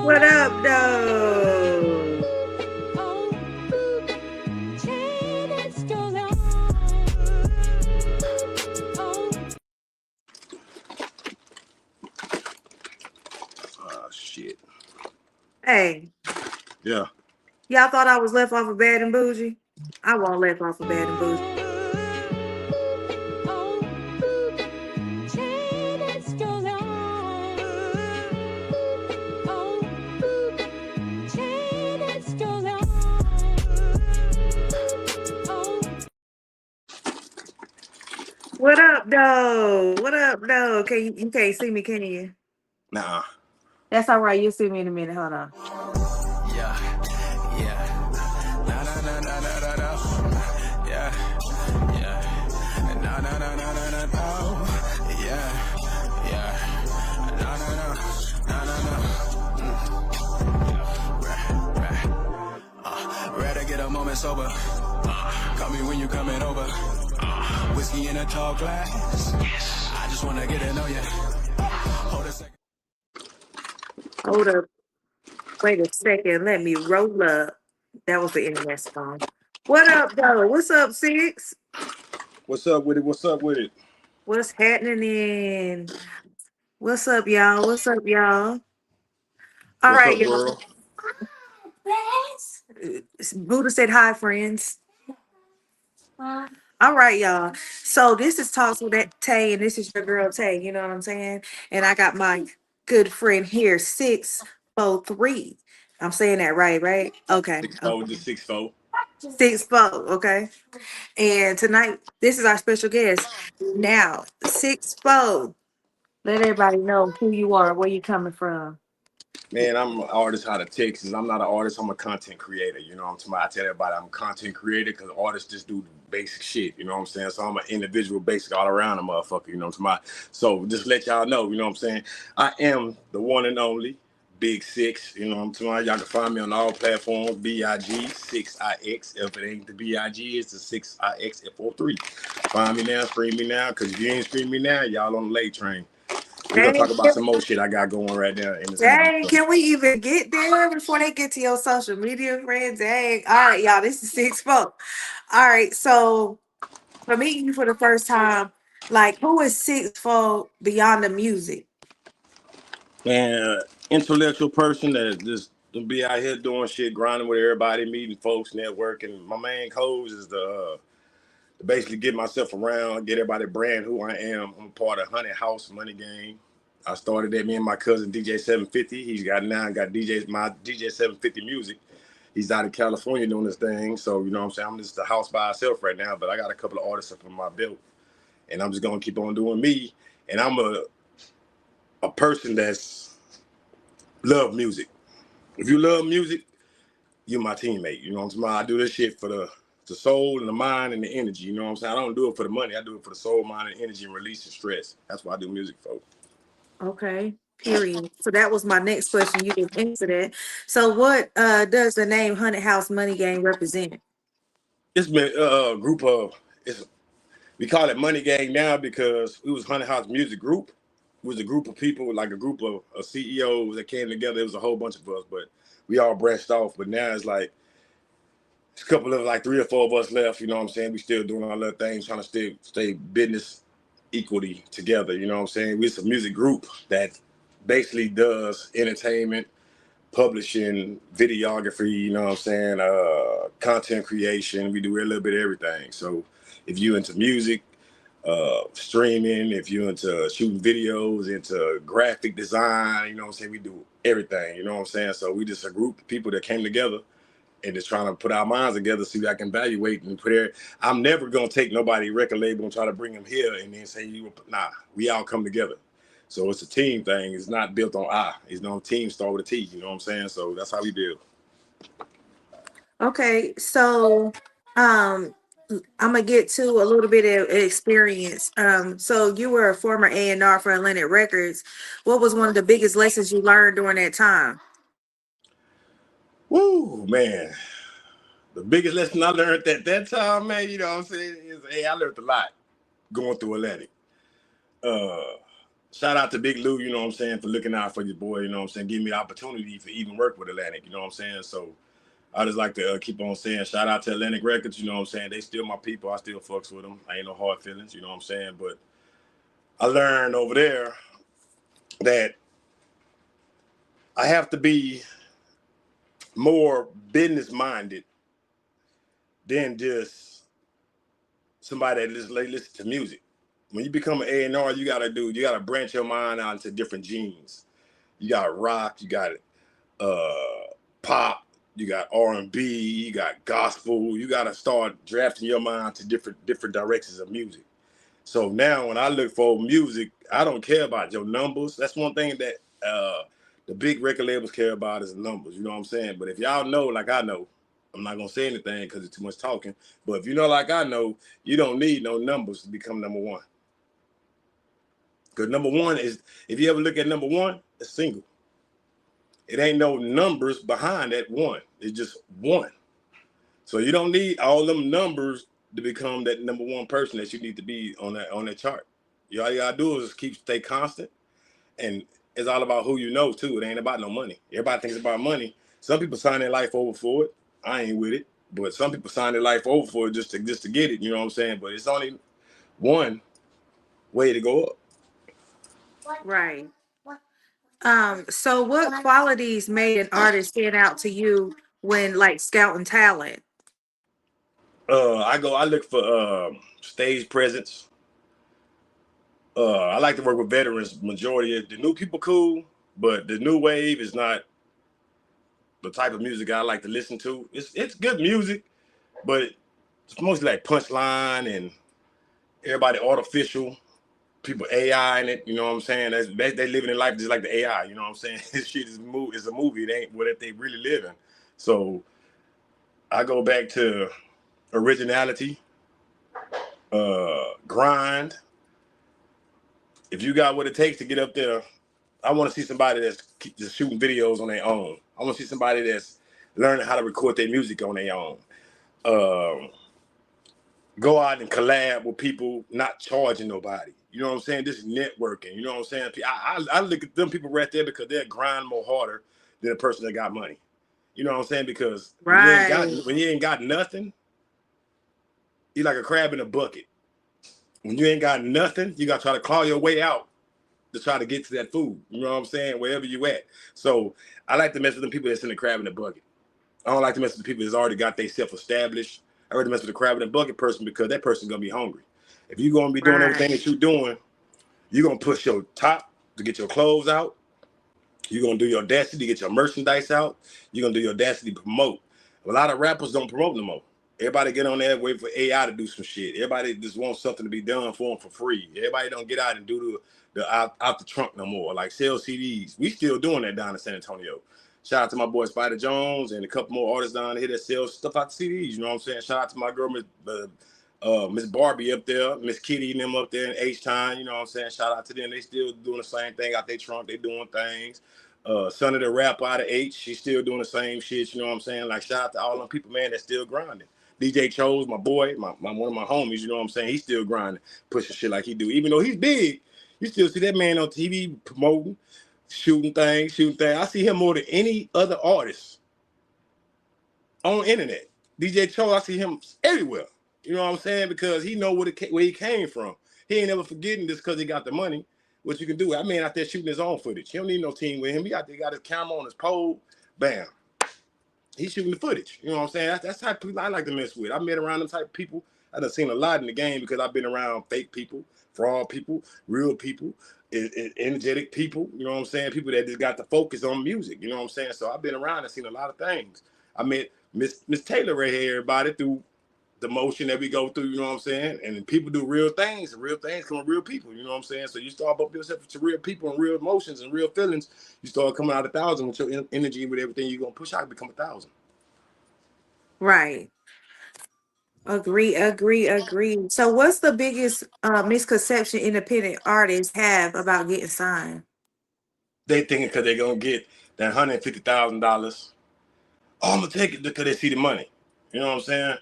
What up, though? Shit. Hey, Yeah. y'all thought I was left off of Bad and Bougie? I won't left off of Bad and Bougie. What up, though? What up, though? You can't see me, can you? Nah. That's all right. You'll see me in a minute. Hold on. Yeah, yeah. No, no, no, no, no, no, no. Yeah, yeah. No, no, no, no, no, no, no. Yeah, yeah. No, no, no, no, no, no. Rather get a moment sober. Call me when you coming over. Whiskey in a tall glass. I just wanna get to know ya. Hold a second. Hold up. Wait a second. Let me roll up. That was the internet song. What up, though? What's up, Six? What's up with it? What's up with it? What's happening? What's up, y'all? What's up, y'all? All What's right, up, y'all. world? Buddha said hi, friends. All right, y'all. So this is Talks with that Tay, and this is your girl Tay. You know what I'm saying? And I got my good friend here, 643. I'm saying that right, right? Okay. 6'4", just 6'4". 6'4", okay. And tonight, this is our special guest. Now, 6'4". Let everybody know who you are, where you coming from. Man, I'm an artist out of Texas. I'm not an artist. I'm a content creator. You know what I'm talking about? I tell everybody I'm a content creator because artists just do basic shit. You know what I'm saying? So I'm an individual, basic all around a motherfucker. You know what I'm talking about? So just let y'all know. You know what I'm saying? I am the one and only Big Six. You know what I'm talking about? Y'all can find me on all platforms. BIG 6IX. If it ain't the BIG, it's the 6IX F03. Find me now, stream me now. Because if you ain't stream me now, y'all on the late train. We're gonna talk about some more shit I got going right now in this Dang, motherfucker. can we even get there before they get to your social media friends? Dang. All right, y'all. This is 6'4". All right, so for meeting you for the first time, like who is 6'4" beyond the music? Man, intellectual person that just be out here doing shit, grinding with everybody, meeting folks, networking. My main goals is to basically get myself around, get everybody brand who I am. I'm a part of Honey House Money Game. I started that, me and my cousin DJ 750. He's got my DJ 750 music. He's out of California doing this thing. So, you know what I'm saying? I'm just the house by myself right now, but I got a couple of artists up on my belt. And I'm just gonna keep on doing me. And I'm a person that's love music. If you love music, you're my teammate. You know what I'm saying? I do this shit for the soul and the mind and the energy. You know what I'm saying? I don't do it for the money. I do it for the soul, mind, and energy and releasing stress. That's why I do music, folks. Okay. Period. So that was my next question. You didn't answer that. So what does the name Haunted House Money Game represent? It's been a group of it's we call it Money Gang now because it was Haunted House Music Group. It was a group of people, like a group of CEOs that came together. It was a whole bunch of us, but we all branched off. But now it's like it's a couple of like 3 or 4 of us left. You know what I'm saying? We still doing our little things, trying to stay business equally together. You know what I'm saying? We're a music group that basically does entertainment, publishing, videography, you know what I'm saying, content creation. We do a little bit of everything. So if you into music, streaming, if you into shooting videos, into graphic design, you know what I'm saying, we do everything, you know what I'm saying. So we just a group of people that came together and just trying to put our minds together so I can evaluate and put it. I'm never gonna take nobody record label and try to bring them here and then say nah, we all come together. So it's a team thing. It's not built on I. It's no team start with a T. You know what I'm saying? So that's how we build. Okay, so um I'm gonna get to a little bit of experience. So you were a former A&R for Atlantic Records. What was one of the biggest lessons you learned during that time? Woo, man. The biggest lesson I learned at that time, man, you know what I'm saying, is hey, I learned a lot going through Atlantic. Uh Shout out to Big Lou, you know what I'm saying, for looking out for your boy, you know what I'm saying, giving me the opportunity for even work with Atlantic, you know what I'm saying. So I just like to keep on saying shout out to Atlantic Records, you know what I'm saying. They still my people. I still fucks with them. I ain't no hard feelings, you know what I'm saying. But I learned over there that I have to be more business minded than just somebody that just listen to music. When you become an A&R, you gotta branch your mind out into different genes. You got rock, you got pop, you got R&B, you got gospel. You gotta start drafting your mind to different directions of music. So now when I look for music, I don't care about your numbers. That's one thing that the big record labels care about is the numbers. You know what I'm saying? But if y'all know, like I know, I'm not gonna say anything because it's too much talking. But if you know, like I know, you don't need no numbers to become number one. Because number one is, if you ever look at number one, it's single. It ain't no numbers behind that one. It's just one. So you don't need all them numbers to become that number one person that you need to be on that chart. All you gotta do is stay constant, and it's all about who you know too. It ain't about no money. Everybody thinks about money. Some people sign their life over for it. I ain't with it, but some people sign their life over for it just to get it. You know what I'm saying? But it's only one way to go up. Right. So what qualities made an artist stand out to you when like scouting talent? I look for stage presence. I like to work with veterans. Majority of the new people cool, but the new wave is not the type of music I like to listen to. It's good music, but it's mostly like punchline and everybody artificial. People AI in it, you know what I'm saying? They living in life just like the AI, you know what I'm saying? This shit is a movie. It ain't what they really living. So I go back to originality, grind. If you got what it takes to get up there, I want to see somebody that's just shooting videos on their own. I want to see somebody that's learning how to record their music on their own. Um, Go out and collab with people, not charging nobody. You know what I'm saying? This is networking. You know what I'm saying? I look at them people right there because they'll grind more harder than a person that got money. You know what I'm saying? Because Right. when you ain't got nothing, you're like a crab in a bucket. When you ain't got nothing, you got to try to claw your way out to try to get to that food. You know what I'm saying? Wherever you at. So I like to mess with them people that's in the crab in the bucket. I don't like to mess with the people that's already got themselves established. I rather mess with the crab in the bucket person because that person's gonna be hungry. If you're gonna be doing everything Right. that you're doing, you're gonna push your top to get your clothes out. You're gonna do your destiny to get your merchandise out. You're gonna do your destiny to promote. A lot of rappers don't promote no more. Everybody get on there wait for AI to do some shit. Everybody just wants something to be done for them for free. Everybody don't get out and do the out the trunk no more. Like sell CDs. We still doing that down in San Antonio. Shout out to my boy Spider Jones and a couple more artists down here that sell stuff out the CDs. You know what I'm saying? Shout out to my girl Miss Barbie up there, Miss Kitty and them up there in H Time. You know what I'm saying? Shout out to them. They still doing the same thing out their trunk. They doing things. Son of the rapper out of H, she's still doing the same shit. You know what I'm saying? Like shout out to all them people, man, that's still grinding. DJ Chose, my boy, my one of my homies. You know what I'm saying? He's still grinding, pushing shit like he do. Even though he's big, you still see that man on TV promoting, shooting things. I see him more than any other artist on the internet. DJ Cho, I see him everywhere. You know what I'm saying? Because he know where he came from. He ain't never forgetting this because he got the money. What you can do, that man out there shooting his own footage. He don't need no team with him. He out there got his camera on his pole. Bam. He's shooting the footage. You know what I'm saying? That's the type of people I like to mess with. I've been around them type of people. I done seen a lot in the game because I've been around fake people, fraud people, real people, energetic people. You know what I'm saying? People that just got the focus on music. You know what I'm saying? So I've been around and seen a lot of things. I met Miss Taylor right here, everybody, through the motion that we go through, you know what I'm saying? And people do real things, and real things come from real people, you know what I'm saying? So you start up yourself to real people and real emotions and real feelings, you start coming out 1,000 with your energy, with everything you're going to push out, become 1,000. Right. Agree. So what's the biggest misconception independent artists have about getting signed? They thinking because they're going to get that $150,000, oh, I'm going to take it because they see the money. You know what I'm saying?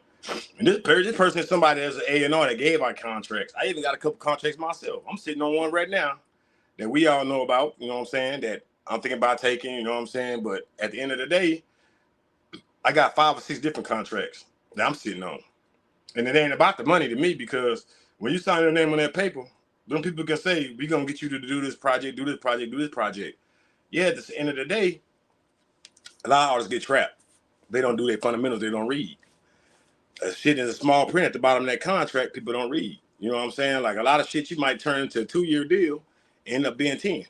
And this person is somebody that's an A&R that gave out contracts. I even got a couple contracts myself. I'm sitting on one right now that we all know about, you know what I'm saying, that I'm thinking about taking, you know what I'm saying? But at the end of the day, I got 5 or 6 different contracts that I'm sitting on. And it ain't about the money to me, because when you sign your name on that paper, them people can say, we're going to get you to do this project, do this project, do this project. Yeah, at the end of the day, a lot of artists get trapped. They don't do their fundamentals. They don't read. Shit is a small print at the bottom of that contract. People don't read. You know what I'm saying? Like a lot of shit you might turn into a 2-year deal, end up being 10.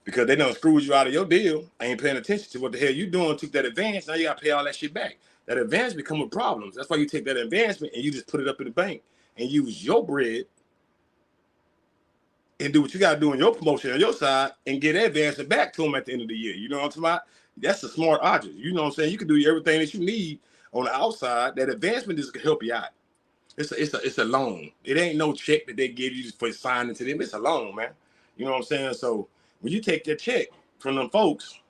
Because they done screwed you out of your deal. I ain't paying attention to what the hell you doing. Took that advance. Now you got to pay all that shit back. That advance become with problems. That's why you take that advancement and you just put it up in the bank and use your bread and do what you got to do in your promotion on your side and get that advancement back to them at the end of the year. You know what I'm talking about? That's a smart object. You know what I'm saying? You can do everything that you need on the outside. That advancement is going to help you out. It's a loan. It ain't no check that they give you for signing to them. It's a loan, man. You know what I'm saying? So when you take that check from them folks,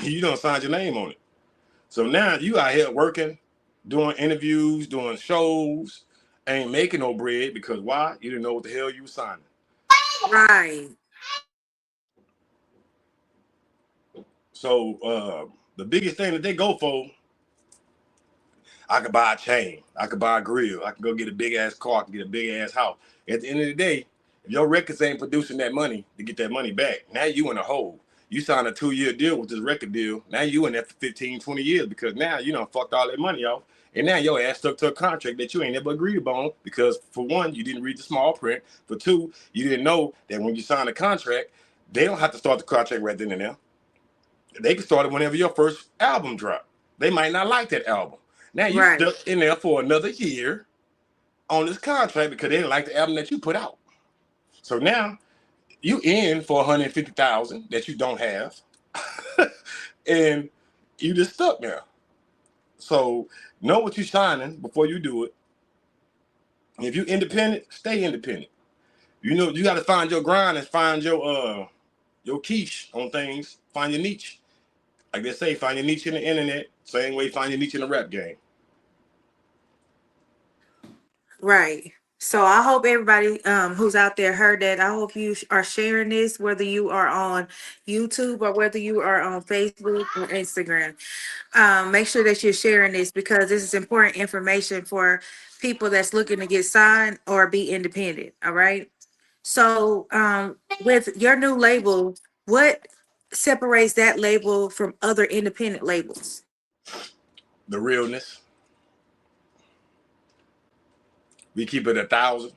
you don't sign your name on it. So now you out here working, doing interviews, doing shows, ain't making no bread because why? You didn't know what the hell you were signing. Right. So the biggest thing that they go for, I could buy a chain, I could buy a grill, I could go get a big ass car, I can get a big ass house. At the end of the day, if your records ain't producing that money to get that money back, now you in a hole. You signed a 2-year deal with this record deal. Now you in there for 15, 20 years because now you done fucked all that money off. And now your ass stuck to a contract that you ain't never agreed upon because for one, you didn't read the small print. For two, you didn't know that when you sign a contract, they don't have to start the contract right then and there. They can start it whenever your first album drop. They might not like that album. Now you Right. stuck in there for another year on this contract because they didn't like the album that you put out. So now you in for 150,000 that you don't have, and you just stuck there. So know what you're signing before you do it. If you're independent, stay independent. You know you got to find your grind and find your quiche on things. Find your niche. Like they say, find your niche in the internet. Same way, find your niche in the rap game. Right. So I hope everybody who's out there heard that. I hope you are sharing this, whether you are on YouTube or whether you are on Facebook or Instagram. Make sure that you're sharing this because this is important information for people that's looking to get signed or be independent. All right. So with your new label, what separates that label from other independent labels? The realness. We keep it 1,000.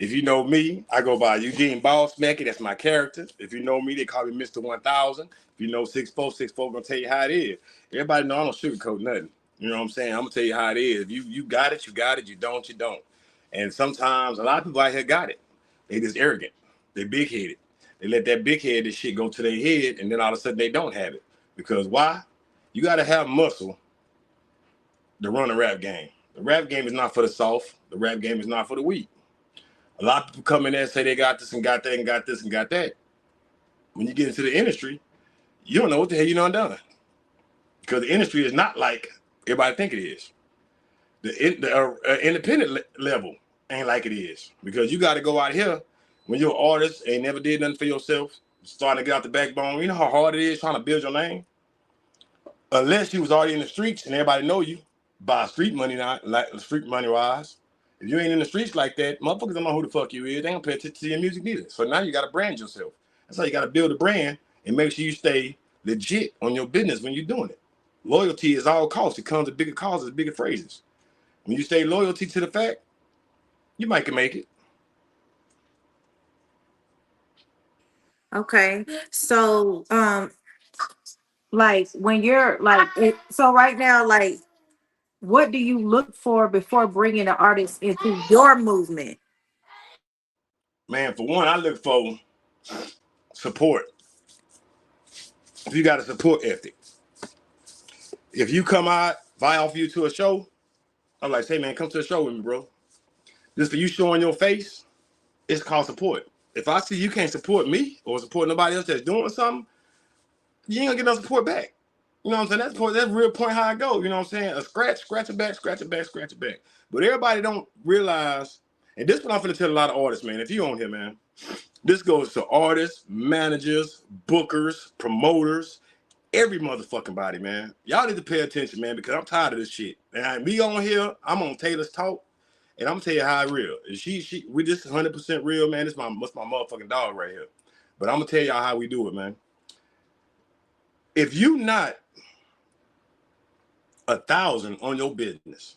If you know me, I go by Eugene Boss Mackey. That's my character. If you know me, they call me Mr. 1000. If you know 6'4", gonna tell you how it is. Everybody know I don't sugarcoat nothing. You know what I'm saying? I'm gonna tell you how it is. If you got it, you got it. You don't, you don't. And sometimes a lot of people out here got it. They just arrogant. They big headed. They let that big headed shit go to their head, and then all of a sudden they don't have it. Because why? You got to have muscle to run a rap game. The rap game is not for the soft. The rap game is not for the weak. A lot of people come in there and say they got this and got that and got this and got that. When you get into the industry, you don't know what the hell you done. Because the industry is not like everybody think it is. The independent level ain't like it is. Because you got to go out here when you're an artist, ain't never did nothing for yourself, starting to get out the backbone. You know how hard it is trying to build your name? Unless you was already in the streets and everybody know you by street money, not like street money wise. If you ain't in the streets like that, motherfuckers don't know who the fuck you is. They don't pay attention to your music neither. So now you got to brand yourself. That's how you got to build a brand and make sure you stay legit on your business when you're doing it. Loyalty is all cost. It comes with bigger causes, bigger phrases. When you stay loyalty to the fact, you might can make it. Okay. So, like when you're like, so right now, like, what do you look for before bringing an artist into your movement? Man, for one, I look for support. If you got a support ethic. If you come out, if I offer you to a show, I'm like, hey man, come to the show with me, bro. Just for you showing your face, it's called support. If I see you can't support me or support nobody else that's doing something, you ain't gonna get no support back. You know what I'm saying? That's real point how I go. You know what I'm saying? A scratch it back, scratch it back, scratch it back. But everybody don't realize, and this is what I'm gonna tell a lot of artists, man. If you on here, man, this goes to artists, managers, bookers, promoters, every motherfucking body, man. Y'all need to pay attention, man, because I'm tired of this shit. And me on here, I'm on Taylor's Talk, and I'm gonna tell you how I real. We just 100% real, man. That's my motherfucking dog right here. But I'm gonna tell y'all how we do it, man. If you not 1,000 on your business,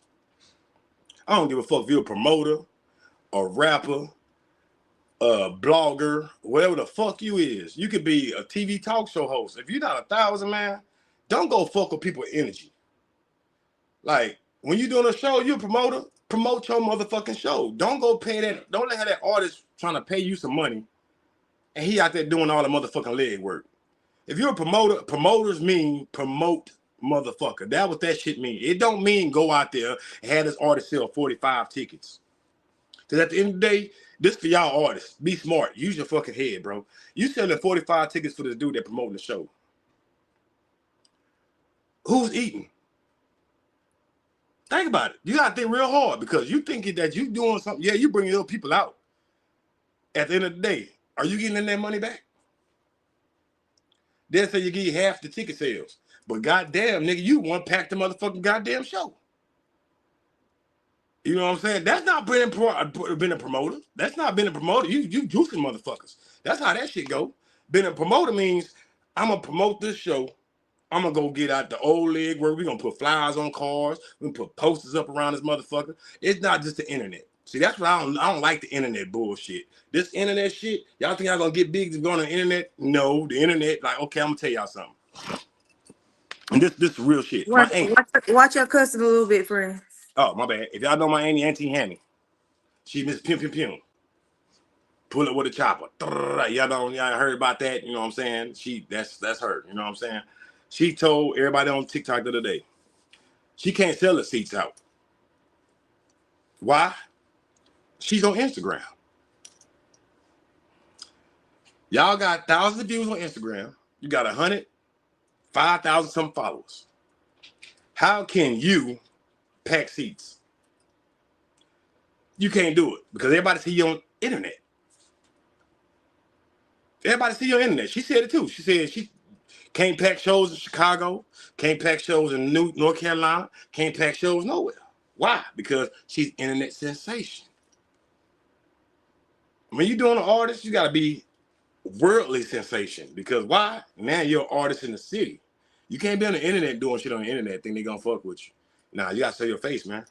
I don't give a fuck if you're a promoter, a rapper, a blogger, whatever the fuck you is. You could be a TV talk show host. If you're not 1,000, man, don't go fuck with people's energy. Like, when you're doing a show, you're a promoter, promote your motherfucking show. Don't go pay that, don't let that artist trying to pay you some money and he out there doing all the motherfucking leg work. If you're a promoter, promoters mean promote motherfucker. That what that shit mean. It don't mean go out there and have this artist sell 45 tickets. Because at the end of the day, this for y'all artists. Be smart. Use your fucking head, bro. You selling 45 tickets for this dude that promoting the show. Who's eating? Think about it. You gotta think real hard because you thinking that you doing something. Yeah, you bringing other people out. At the end of the day, are you getting that money back? They'll say you get half the ticket sales. But goddamn, nigga, you one pack the motherfucking goddamn show. You know what I'm saying? That's not been a promoter. That's not been a promoter. You juicing motherfuckers. That's how that shit go. Being a promoter means I'm gonna promote this show. I'm gonna go get out the old leg where we're gonna put flyers on cars, we're gonna put posters up around this motherfucker. It's not just the internet. See, that's what I don't like the internet bullshit. This internet shit, y'all think y'all gonna get big to go on the internet? No, the internet, like, okay, I'm gonna tell y'all something. And this is real shit. My auntie. Watch your cussing a little bit, friend. Oh, my bad. If y'all know my Auntie Hammy, she Miss Pim Pim Pim. Pull it with a chopper. Y'all heard about that, you know what I'm saying? That's her, you know what I'm saying? She told everybody on TikTok the other day, she can't sell the seats out. Why? She's on Instagram. Y'all got thousands of views on Instagram. You got 5,000 some followers. How can you pack seats? You can't do it because everybody see you on internet. Everybody see you on internet. She said it too. She said she can't pack shows in Chicago, can't pack shows in North Carolina, can't pack shows nowhere. Why? Because she's internet sensation. When you're doing an artist, you got to be worldly sensation. Because why? Now you're an artist in the city. You can't be on the internet doing shit on the internet, think they're going to fuck with you. Nah, you got to show your face, man.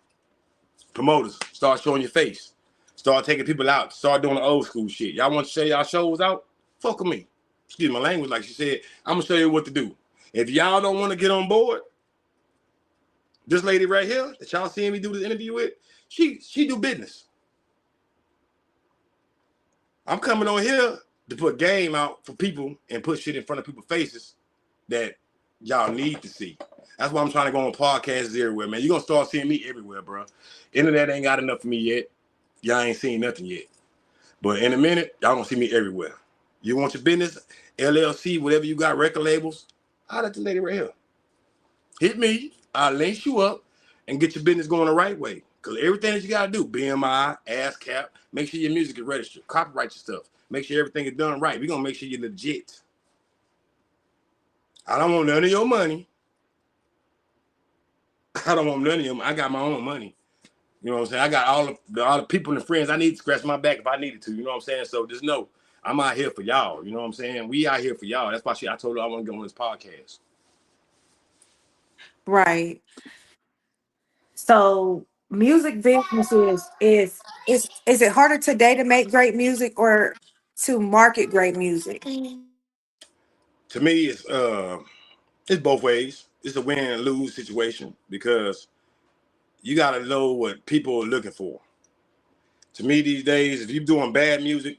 Promoters, start showing your face. Start taking people out. Start doing the old school shit. Y'all want to show y'all shows out? Fuck with me. Excuse my language, like she said. I'm going to show you what to do. If y'all don't want to get on board, this lady right here that y'all seeing me do this interview with, she do business. I'm coming on here to put game out for people and put shit in front of people's faces that y'all need to see. That's why I'm trying to go on podcasts everywhere, man. You're gonna start seeing me everywhere, bro. Internet ain't got enough for me yet. Y'all ain't seen nothing yet. But in a minute, y'all gonna see me everywhere. You want your business, LLC, whatever you got, record labels, I'll let the lady right here. Hit me, I'll link you up and get your business going the right way. Because everything that you gotta do, BMI, ASCAP, make sure your music is registered, copyright your stuff, make sure everything is done right. We're gonna make sure you're legit. I don't want none of your money. I don't want none of them. I got my own money. You know what I'm saying? I got all the people and the friends I need to scratch my back if I needed to. You know what I'm saying? So just know I'm out here for y'all. You know what I'm saying? We out here for y'all. That's why I told her I want to go on this podcast. Right. So music businesses is it harder today to make great music or to market great music? To me, it's both ways. It's a win and lose situation because you got to know what people are looking for. To me, these days, if you're doing bad music,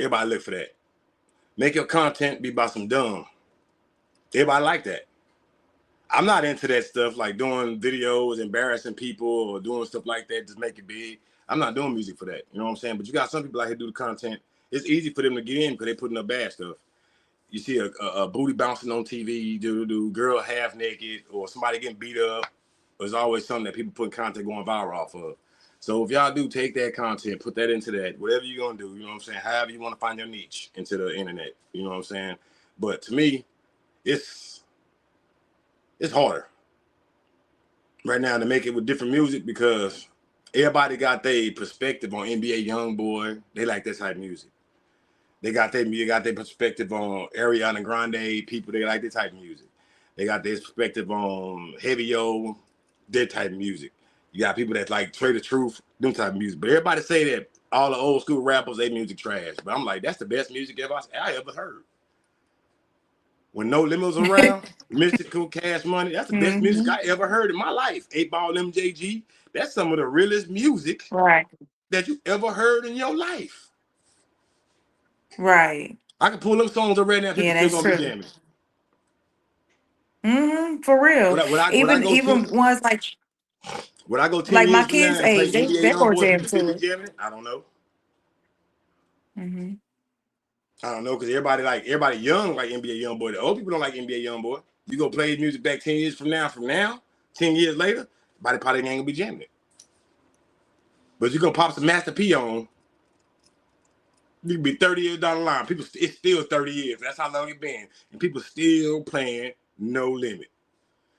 everybody look for that. Make your content be about some dumb. Everybody like that. I'm not into that stuff like doing videos, embarrassing people, or doing stuff like that, just make it big. I'm not doing music for that. You know what I'm saying? But you got some people out here do the content. It's easy for them to get in because they putting up bad stuff. You see a booty bouncing on TV, do girl half naked, or somebody getting beat up. There's always something that people put content going viral off of. So if y'all do take that content, put that into that, whatever you're gonna do, you know what I'm saying? However you want to find your niche into the internet, you know what I'm saying? But to me, it's it's harder right now to make it with different music because everybody got their perspective on NBA YoungBoy. They like this type of music. They got their perspective on Ariana Grande people. They like this type of music. They got their perspective on Heavy O, that type of music. You got people that like Trey the Truth, them type of music. But everybody say that all the old school rappers, they music trash. But I'm like, that's the best music I ever heard. When No Limit was around, Mystical Cash Money, that's the best music Hmm. I ever heard in my life. 8 Ball MJG, that's some of the realest music Right. that you ever heard in your life. Right. I can pull them songs already now, people Yeah, still that's gonna be true. jamming. For Would real. I, would I, would I Even go even 10 ones would I go 10 like my years from now kids' and play age, NBA they gonna Youngboy and jam people still to be it. jamming it? I don't know. Hmm. I don't know because everybody young like NBA Youngboy. The old people don't like NBA Youngboy. You go play his music back 10 years from now, 10 years later, everybody probably ain't gonna be jamming it. But you gonna pop some Master P on, you can be 30 years down the line. People, it's still 30 years. That's how long it's been. And people still playing No Limit.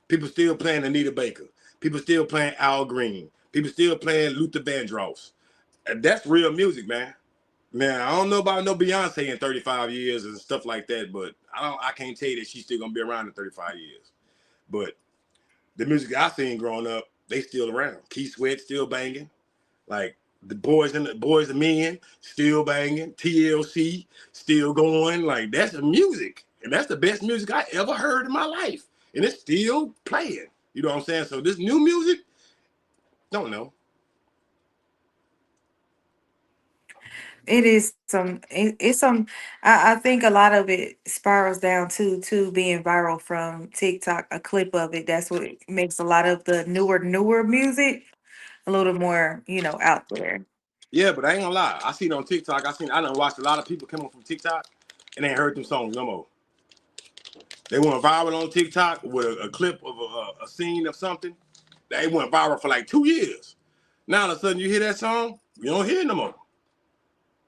People still playing Anita Baker. People still playing Al Green. People still playing Luther Vandross. And that's real music, man. Man, I don't know about no Beyonce in 35 years and stuff like that, but I can't tell you that she's still gonna be around in 35 years. But the music I seen growing up, they still around. Keith Sweat still banging. Like the boys and men still banging. TLC still going. Like that's the music. And that's the best music I ever heard in my life. And it's still playing. You know what I'm saying? So this new music, don't know. It is it's some I think a lot of it spirals down to being viral from TikTok, a clip of it. That's what makes a lot of the newer music a little more, out there. Yeah, but I ain't gonna lie. I seen on TikTok, I done watched a lot of people come up from TikTok and ain't heard them songs no more. They went viral on TikTok with a clip of a scene of something. They went viral for like 2 years. Now all of a sudden you hear that song, you don't hear it no more.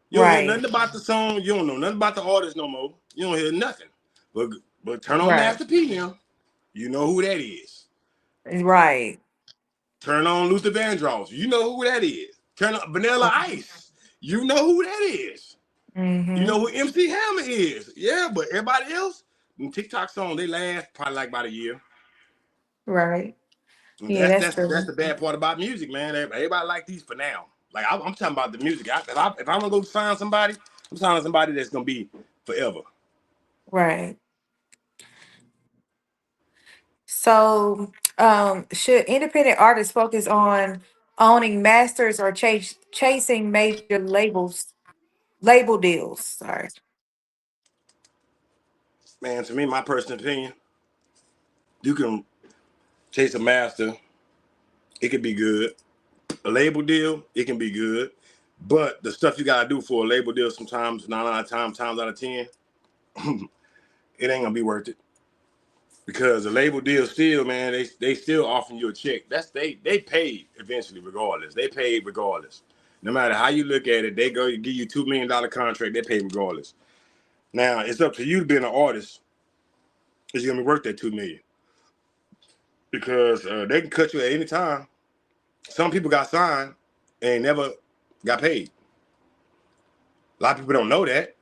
You don't hear Right. nothing about the song. You don't know nothing about the artist no more. You don't hear nothing. But turn on Right. Master P now. You know who that is. Right. Turn on Luther Vandross. You know who that is. Turn on Vanilla Ice. You know who that is. You know Mm-hmm. who MC Hammer is. Yeah, but everybody else, them TikTok song, they last probably like about a year. Right. And Yeah, that's that's that's that's true. the bad part about music, man. Everybody like these for now. Like I'm talking about the music. If I'm gonna go sign somebody, I'm signing somebody that's gonna be forever. Right. So, should independent artists focus on owning masters or chasing major label deals? Sorry. Man, to me, my personal opinion, you can chase a master. It can be good. A label deal, it can be good. But the stuff you gotta do for a label deal, sometimes 9 out of 10, it ain't gonna be worth it. Because the label deal still, man, they still offering you a check. They paid eventually, regardless. They paid regardless. No matter how you look at it, they go give you $2 million contract. They pay regardless. Now it's up to you to be an artist. Is you gonna be worth that $2 million? Because they can cut you at any time. Some people got signed and never got paid. A lot of people don't know that.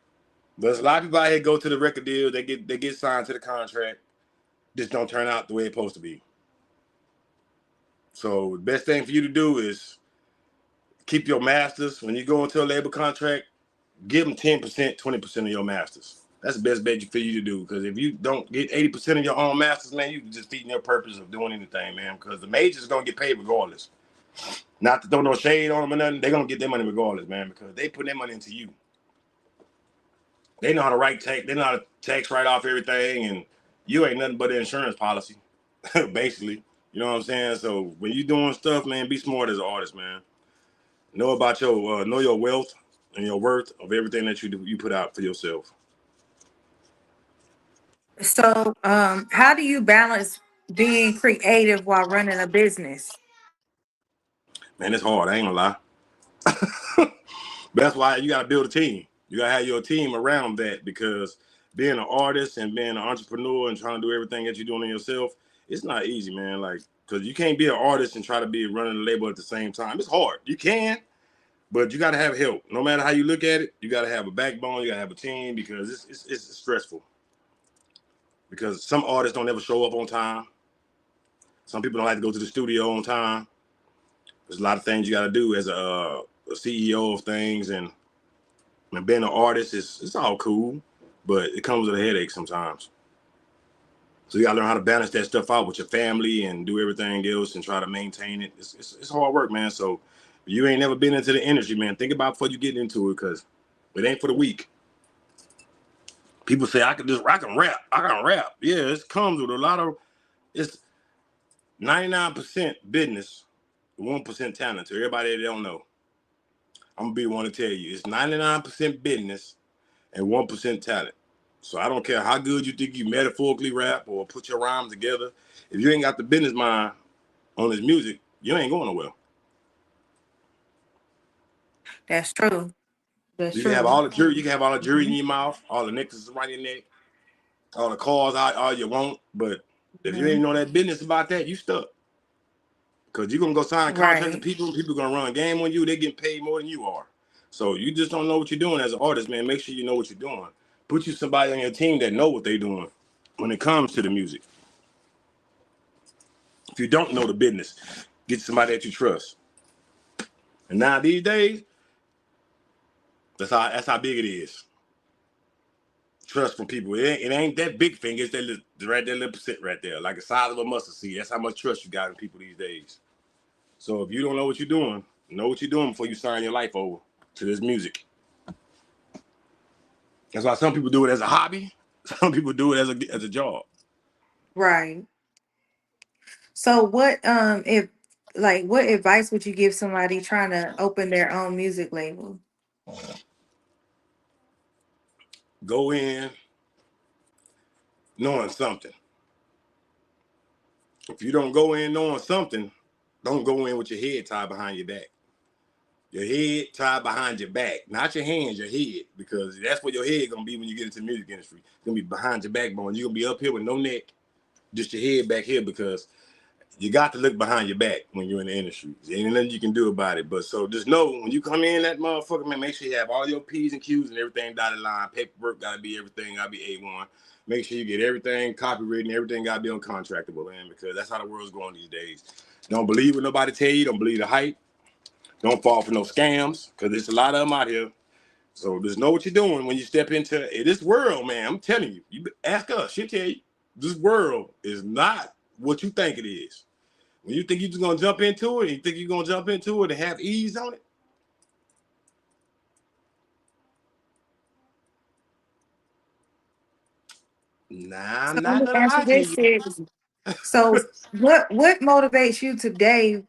But there's a lot of people out here go to the record deal. They get signed to the contract. Just don't turn out the way it's supposed to be. So the best thing for you to do is keep your masters. When you go into a label contract, give them 10%, 20% of your masters. That's the best bet for you to do. Because if you don't get 80% of your own masters, man, you just defeating your purpose of doing anything, man. Because the majors going to get paid regardless. Not to throw no shade on them or nothing. They're going to get their money regardless, man. Because they put their money into you. They know how to write tax. They know how to tax write off everything. And you ain't nothing but an insurance policy, basically. You know what I'm saying? So when you doing stuff, man, be smart as an artist, man. Know about know your wealth and your worth of everything that you put out for yourself. So, how do you balance being creative while running a business? Man, it's hard. I ain't gonna lie. But that's why you gotta build a team. You gotta have your team around that because being an artist and being an entrepreneur and trying to do everything that you're doing in yourself, it's not easy, man. Like, cause you can't be an artist and try to be running a label at the same time. It's hard. You can, but you gotta have help. No matter how you look at it, you gotta have a backbone. You gotta have a team because it's stressful. Because some artists don't ever show up on time. Some people don't like to go to the studio on time. There's a lot of things you got to do as a CEO of things, and being an artist it's all cool, but it comes with a headache sometimes. So you got to learn how to balance that stuff out with your family and do everything else and try to maintain it. It's hard work, man. So if you ain't never been into the industry, man, think about before you get into it because it ain't for the weak. People say I can rap. I can rap. Yeah, it comes with a lot of it's 99% business, 1% talent. To everybody that don't know, I'm gonna be the one to tell you, it's 99% business and 1% talent. So I don't care how good you think you metaphorically rap or put your rhymes together. If you ain't got the business mind on this music, you ain't going nowhere. That's true. That's You can have true. all the jewelry, you can have all the jewelry in Mhm. your mouth, all the necklaces around your neck, all the cars, all you want. But if you ain't Mhm. know that business about that, you stuck. Because you're going to go sign a contract to Right. people going to run a game on you. They're getting paid more than you are. So you just don't know what you're doing as an artist, man. Make sure you know what you're doing. Put you somebody on your team that know what they're doing when it comes to the music. If you don't know the business, get somebody that you trust. And now these days, that's how big it is. Trust from people. It ain't that big thing. It's that little percent right there, like the size of a mustard seed. That's how much trust you got in people these days. So if you don't know what you're doing, know what you're doing before you sign your life over to this music. That's why some people do it as a hobby. Some people do it as a job. Right. So what if like what advice would you give somebody trying to open their own music label? Go in knowing something. If you don't go in knowing something, don't go in with your head tied behind your back. Your head tied behind your back, not your hands, your head, because that's what your head gonna be when you get into the music industry. It's gonna be behind your backbone. You're gonna be up here with no neck, just your head back here because you got to look behind your back when you're in the industry. There ain't nothing you can do about it. But so just know when you come in that motherfucker, man, make sure you have all your P's and Q's and everything dotted line. Paperwork gotta be everything, gotta be A1. Make sure you get everything copywritten, everything gotta be uncontractable, man, because that's how the world's going these days. Don't believe what nobody tell you, don't believe the hype. Don't fall for no scams, because there's a lot of them out here. So just know what you're doing when you step into this world, man. I'm telling you. You ask us, she'll tell you. This world is not what you think it is. When you think you're just gonna jump into it, and you think you're gonna jump into it and have ease on it, Nah, So let not me that answer I can this, get. sis. So what motivates you today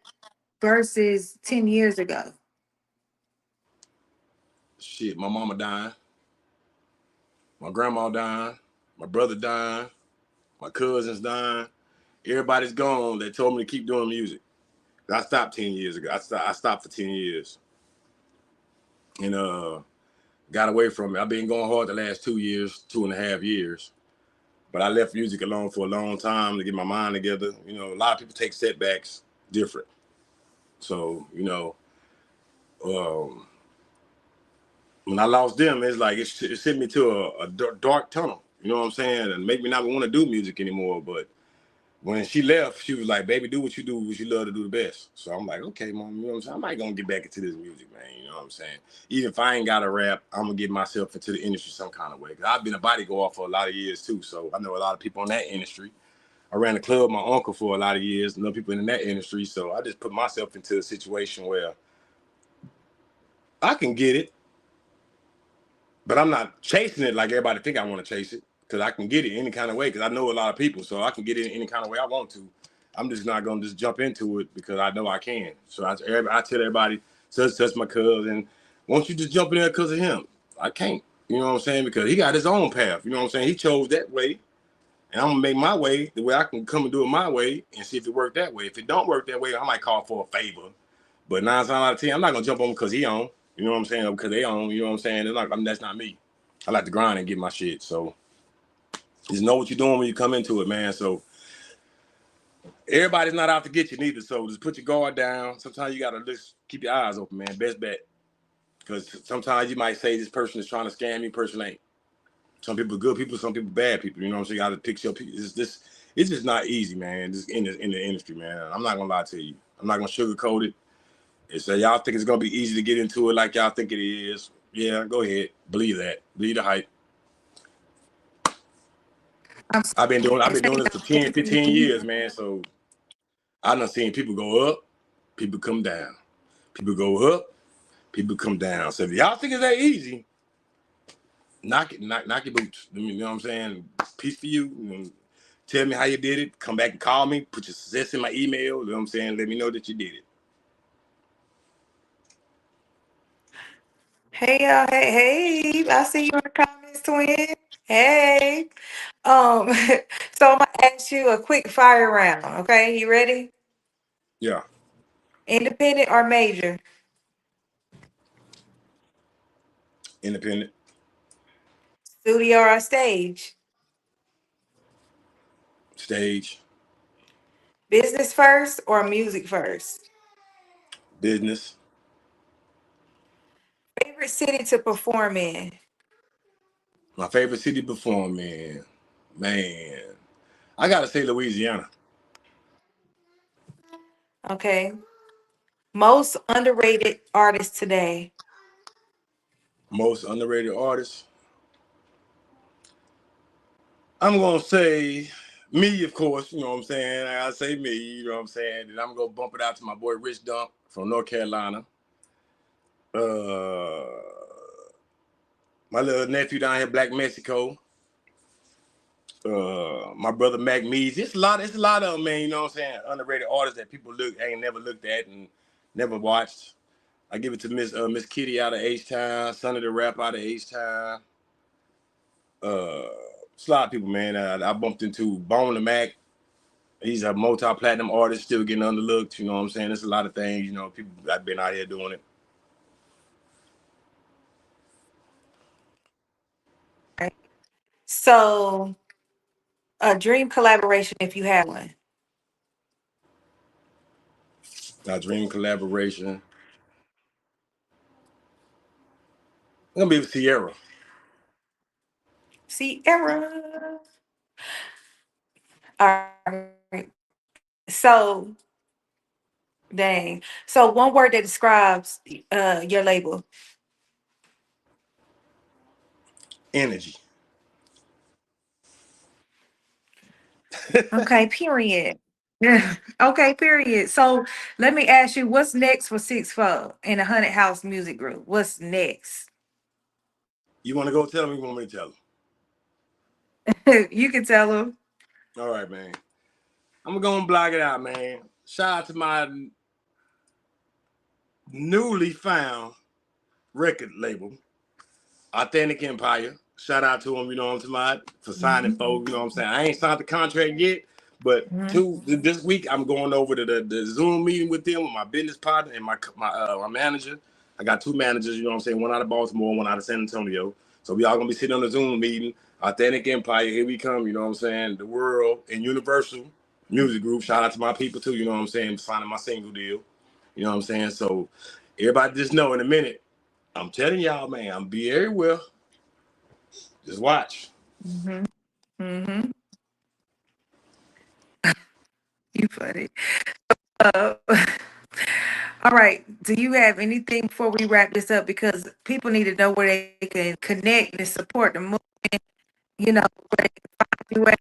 versus 10 years ago? Shit, my mama dying, my grandma dying, my brother dying, my cousins dying. Everybody's gone. They told me to keep doing music. I stopped 10 years ago. I stopped for 10 years, and got away from it. I've been going hard the last 2 years, 2.5 years. But I left music alone for a long time to get my mind together. You know, a lot of people take setbacks different. So, um, when I lost them, it's like it sent me to a dark tunnel. You know what I'm saying? And make me not want to do music anymore. But when she left, she was like, "Baby, do what you love to do the best." So I'm like, "Okay, mom, you know what I'm saying? I might gonna get back into this music, man. You know what I'm saying? Even if I ain't got to rap, I'm gonna get myself into the industry some kind of way. Cause I've been a bodyguard for a lot of years too, so I know a lot of people in that industry. I ran a club with my uncle for a lot of years, know people in that industry, so I just put myself into a situation where I can get it, but I'm not chasing it like everybody think I want to chase it, because I can get it any kind of way, because I know a lot of people, so I can get it any kind of way I want to. I'm just not gonna just jump into it because I know I can. So I tell everybody, such my cousin, won't you just jump in there because of him? I can't. You know what I'm saying? Because he got his own path. You know what I'm saying? He chose that way, and I'm gonna make my way the way I can come and do it my way and see if it worked that way. If it don't work that way, I might call for a favor. But 9 times out of 10, I'm not gonna jump on because he on. You know what I'm saying? Because they own. You know what I'm saying? It's not, I mean, that's not me. I like to grind and get my shit. So just know what you're doing when you come into it, man. So everybody's not out to get you neither. So just put your guard down. Sometimes you gotta just keep your eyes open, man. Best bet. Because sometimes you might say this person is trying to scam me, person ain't. Some people good people, some people bad people. You know what I'm saying? You gotta pick your people. It's just not easy, man. Just in the industry, man. I'm not gonna lie to you. I'm not gonna sugarcoat it. It's y'all think it's gonna be easy to get into it like y'all think it is. Yeah, go ahead. Believe that. Believe the hype. I'm so I've been say doing this y'all for 10, definitely 15 believe years, man. So I done seen people go up, people come down. People go up, people come down. So if y'all think it's that easy, knock your boots. You know what I'm saying? Peace for you. Tell me how you did it. Come back and call me. Put your success in my email. You know what I'm saying? Let me know that you did it. Hey y'all, hey, I see you in the comments, twin. Hey. Um, so I'm gonna ask you a quick fire round, okay? You ready? Yeah. Independent or major? Independent. Studio or stage? Stage. Business first or music first? Business. Favorite city to perform in? My favorite city to perform in. Man. I gotta say Louisiana. Okay. Most underrated artist today? Most underrated artist. I'm gonna say me, of course, you know what I'm saying? I say me, you know what I'm saying? And I'm gonna bump it out to my boy Rich Dump from North Carolina. Uh my little nephew down here, Black Mexico. My brother Mac Mees. It's a lot of them, man, you know what I'm saying? Underrated artists that people ain't never looked at and never watched. I give it to Miss Kitty out of H Town, Son of the Rap out of H Town. It's a lot of people, man. I bumped into Bone the Mac. He's a multi-platinum artist, still getting underlooked. You know what I'm saying? There's a lot of things, people I've been out here doing it. Right. So a dream collaboration if you have one. Our dream collaboration. I'm gonna be with Sierra. Sierra. All right. So dang. So one word that describes your label. Energy. Okay, period. Yeah. Okay, period. So let me ask you, what's next for 6 4 in the Hunted House Music Group? What's next? You want to go tell him? You want me to tell him? You can tell them. All right, man. I'm gonna block it out, man. Shout out to my newly found record label, Authentic Empire. Shout out to him, you know what I'm talking about, for signing folks, you know what I'm saying. I ain't signed the contract yet, but this week I'm going over to the Zoom meeting with them with my business partner and my manager. I got two managers, you know what I'm saying, one out of Baltimore, one out of San Antonio. So we all gonna be sitting on the Zoom meeting. Authentic Empire, here we come, you know what I'm saying. The World and Universal Music Group. Shout out to my people too, you know what I'm saying, signing my single deal. You know what I'm saying? So everybody just know in a minute, I'm telling y'all, man, I'm be everywhere. Just watch. Mm-hmm. Mm-hmm. You funny. Uh, all right. Do you have anything before we wrap this up? Because people need to know where they can connect and support the movement. You know, where they can find you at.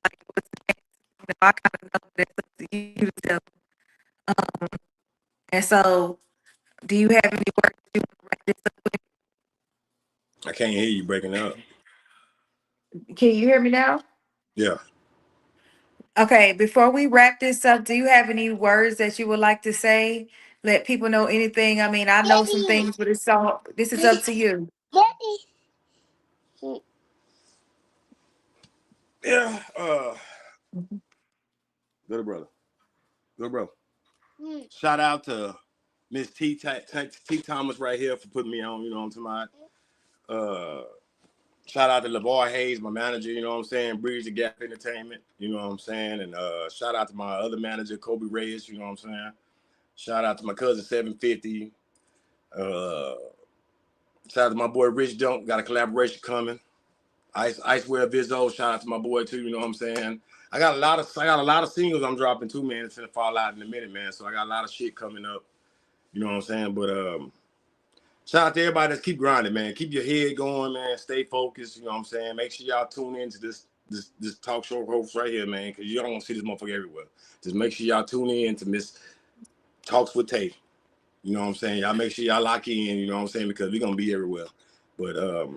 Like, what's next? You know, I kind of know that's up to you to tell. Um, and so, do you have any words you want to wrap this up I can't hear you breaking up. with? Can you hear me now? Yeah. Okay, before we wrap this up, do you have any words that you would like to say? Let people know anything. I mean, I know some things, but it's all this is up to you. Yeah. Little brother. Little bro. Shout out to Miss T Thomas right here for putting me on, you know what I'm talking about. Shout out to LeVar Hayes, my manager, you know what I'm saying, Bridge the Gap Entertainment, you know what I'm saying, and shout out to my other manager, Kobe Reyes, you know what I'm saying. Shout out to my cousin 750. Uh, Shout out to my boy Rich Dunk, got a collaboration coming. Icewear Vizzo, shout out to my boy too, you know what I'm saying. I got a lot of singles I'm dropping too, man. It's gonna fall out in a minute, man. So I got a lot of shit coming up, you know what I'm saying. But shout out to everybody that's keep grinding, man. Keep your head going, man. Stay focused, you know what I'm saying. Make sure y'all tune into this talk show host right here, man, because you don't want to see this motherfucker everywhere. Just make sure y'all tune in to Miss Talks with Tay. You know what I'm saying? Y'all make sure y'all lock in, you know what I'm saying, because we're gonna be everywhere. But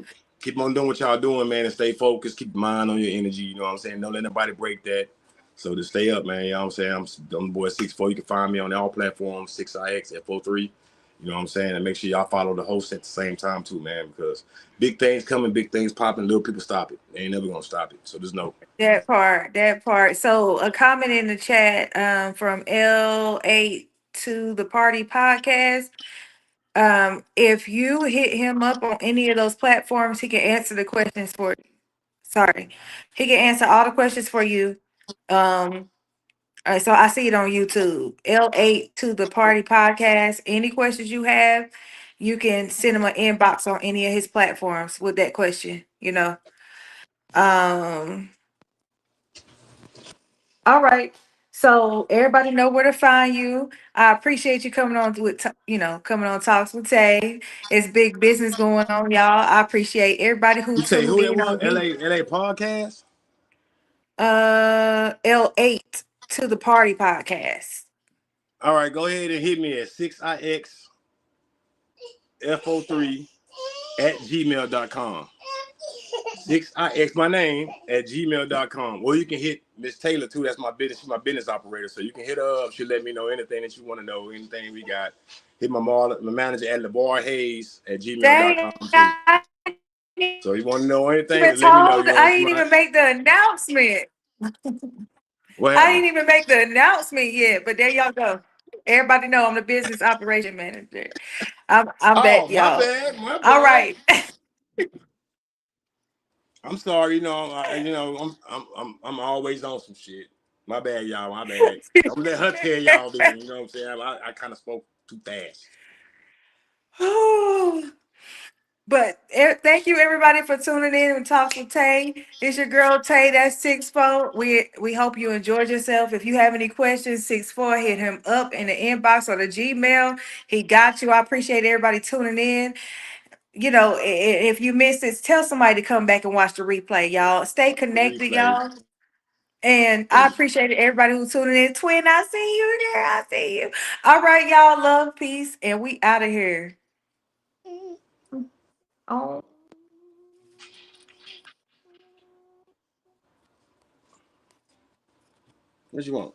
keep on doing what y'all doing, man, and stay focused. Keep your mind on your energy, you know what I'm saying? Don't let nobody break that. So just stay up, man. You know what I'm saying? I'm the boy 6'4". You can find me on all platforms, 6IX, F03. You know what I'm saying? And make sure y'all follow the host at the same time too, man, because big things coming, big things popping, little people stop it. They ain't never gonna stop it. So just know. That part, that part. So a comment in the chat from L8 to the Party Podcast. If you hit him up on any of those platforms, he can answer the questions for you. Sorry. He can answer all the questions for you. Um, all right, so I see it on YouTube. L8 to the Party Podcast. Any questions you have, you can send him an inbox on any of his platforms with that question, you know. Um, all right. So everybody know where to find you. I appreciate you coming on with coming on Talks with Tay. It's big business going on, y'all. I appreciate everybody who You say tuned who that in was? on you. LA podcast? L8 to the Party Podcast. All right, go ahead and hit me at 6IX F03 at gmail.com. 6IX my name at gmail.com. Or you can hit Miss Taylor too. That's my business. She's my business operator. So you can hit her up. She'll let me know anything that you want to know, anything we got. Hit my manager at LeVar Hayes at Dang, gmail.com too. I ain't So if you want to know anything, even just let me know. told. You know I what didn't I'm even saying? make the announcement. What I happened? didn't even make the announcement yet, but there y'all go. Everybody know I'm the business operation manager. I'm Oh, that my y'all. bad. My All bad. right. I'm sorry, I'm always on some shit. My bad, y'all. My bad. Don't let her tell y'all then. You know what I'm saying? I kind of spoke too fast. But thank you everybody for tuning in and Talks with Tay. It's your girl Tay. That's 6'4". We hope you enjoyed yourself. If you have any questions, 6'4", hit him up in the inbox or the Gmail. He got you. I appreciate everybody tuning in. You know, if you missed it, tell somebody to come back and watch the replay, y'all. Stay The connected, replay. y'all. And I Cause appreciate everybody who's tuning in. Twin, I see you there. I see you. All right, y'all. Love, peace, and we out of here. Oh. What you want?